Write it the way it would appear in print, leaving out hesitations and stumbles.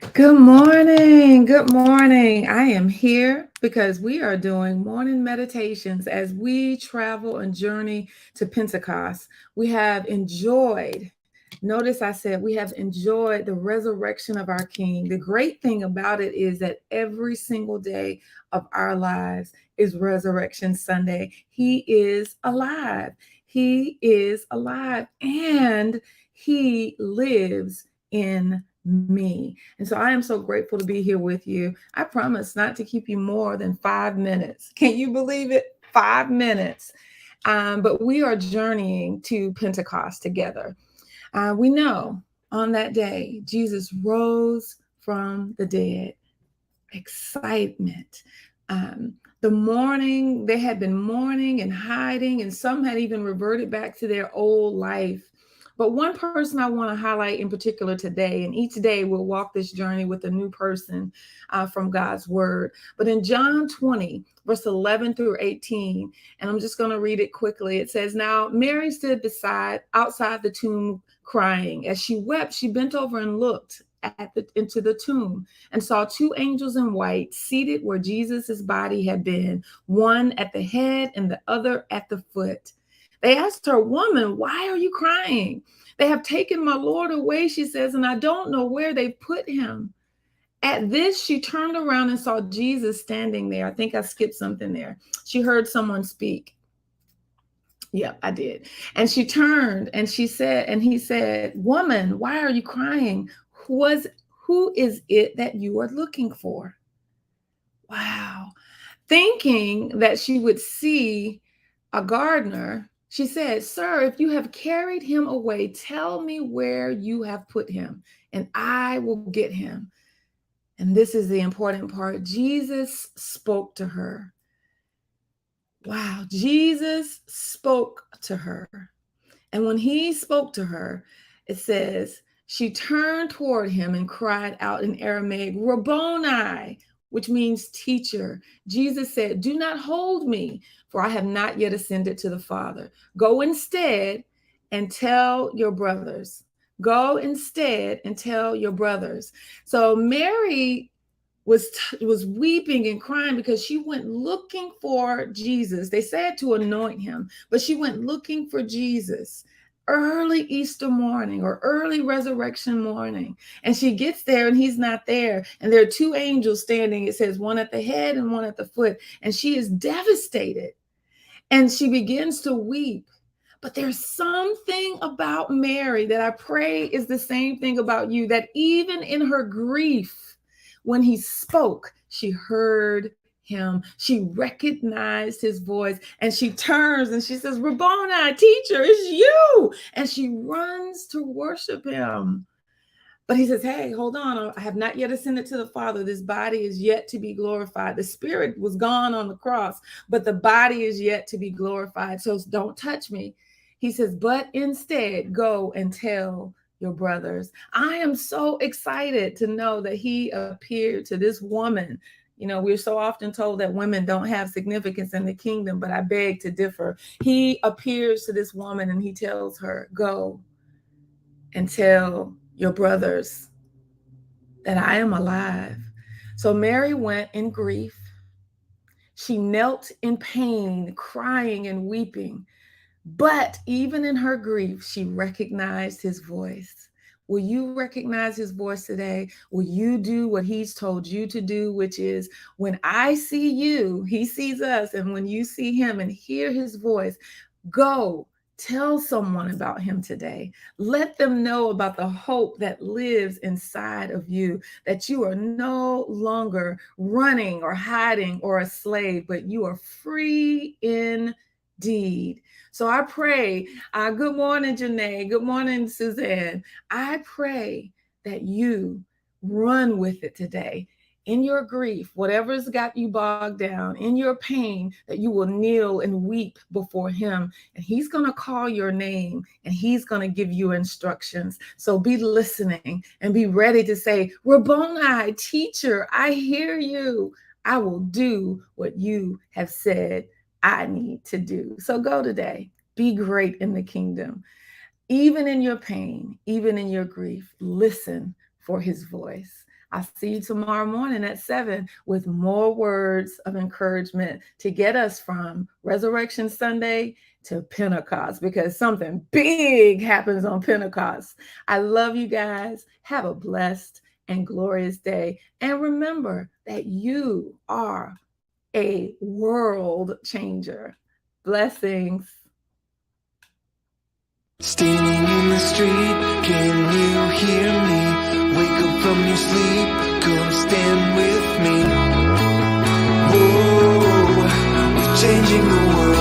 Good morning. Good morning. I am here because we are doing morning meditations as we travel and journey to Pentecost. We have enjoyed, notice I said we have enjoyed the resurrection of our King. The great thing about it is that every single day of our lives is Resurrection Sunday. He is alive. He is alive and he lives in me. And so I am so grateful to be here with you. I promise not to keep you more than 5 minutes. Can you believe it? 5 minutes. But we are journeying to Pentecost together. We know on that day, Jesus rose from the dead. Excitement. The mourning, they had been mourning and hiding, and some had even reverted back to their old life. But one person I want to highlight in particular today, and each day we'll walk this journey with a new person from God's word. But in John 20, verse 11 through 18, and I'm just going to read it quickly. It says, "Now Mary stood outside the tomb crying. As she wept, she bent over and looked into the tomb and saw two angels in white seated where Jesus's body had been, one at the head and the other at the foot. They asked her, 'Woman, why are you crying? They have taken my Lord away,' she says, 'and I don't know where they put him.' At this, she turned around and saw Jesus standing there." I think I skipped something there. She heard someone speak. Yep, I did. And she turned and she said, and he said, "Woman, why are you crying? Was who is it that you are looking for?" Wow. Thinking that she would see a gardener, she said, "Sir, if you have carried him away, tell me where you have put him, and I will get him." And this is the important part. Jesus spoke to her. Wow. Jesus spoke to her. And when he spoke to her, it says, she turned toward him and cried out in Aramaic, "Rabboni," which means teacher. Jesus said, "Do not hold me, for I have not yet ascended to the Father. Go instead and tell your brothers. Go instead and tell your brothers." So Mary was weeping and crying because she went looking for Jesus. They said to anoint him, but she went looking for Jesus early Easter morning or early resurrection morning. And she gets there and he's not there. And there are two angels standing. It says one at the head and one at the foot. And she is devastated and she begins to weep. But there's something about Mary that I pray is the same thing about you, that even in her grief, when he spoke, she heard him. She recognized his voice and she turns and she says, "Rabboni, teacher, it's you." And she runs to worship him. But he says, "Hey, hold on. I have not yet ascended to the Father. This body is yet to be glorified. The spirit was gone on the cross, but the body is yet to be glorified. So don't touch me." He says, "But instead, go and tell your brothers." I am so excited to know that he appeared to this woman. You know, we're so often told that women don't have significance in the kingdom, but I beg to differ. He appears to this woman and he tells her, "Go and tell your brothers that I am alive." So Mary went in grief. She knelt in pain, crying and weeping. But even in her grief, she recognized his voice. Will you recognize his voice today? Will you do what he's told you to do, which is, when I see you, he sees us. And when you see him and hear his voice, go tell someone about him today. Let them know about the hope that lives inside of you, that you are no longer running or hiding or a slave, but you are free indeed. So I pray, good morning, Janae. Good morning, Suzanne. I pray that you run with it today. In your grief, whatever's got you bogged down, in your pain, that you will kneel and weep before him. And he's going to call your name and he's going to give you instructions. So be listening and be ready to say, "Rabboni, teacher, I hear you. I will do what you have said I need to do." So go today. Be great in the kingdom. Even in your pain, even in your grief, listen for his voice. I'll see you tomorrow morning at 7 with more words of encouragement to get us from Resurrection Sunday to Pentecost, because something big happens on Pentecost. I love you guys. Have a blessed and glorious day. And remember that you are a world changer. Blessings. Standing in the street, can you hear me? Wake up from your sleep, come stand with me. Whoa, we're changing the world.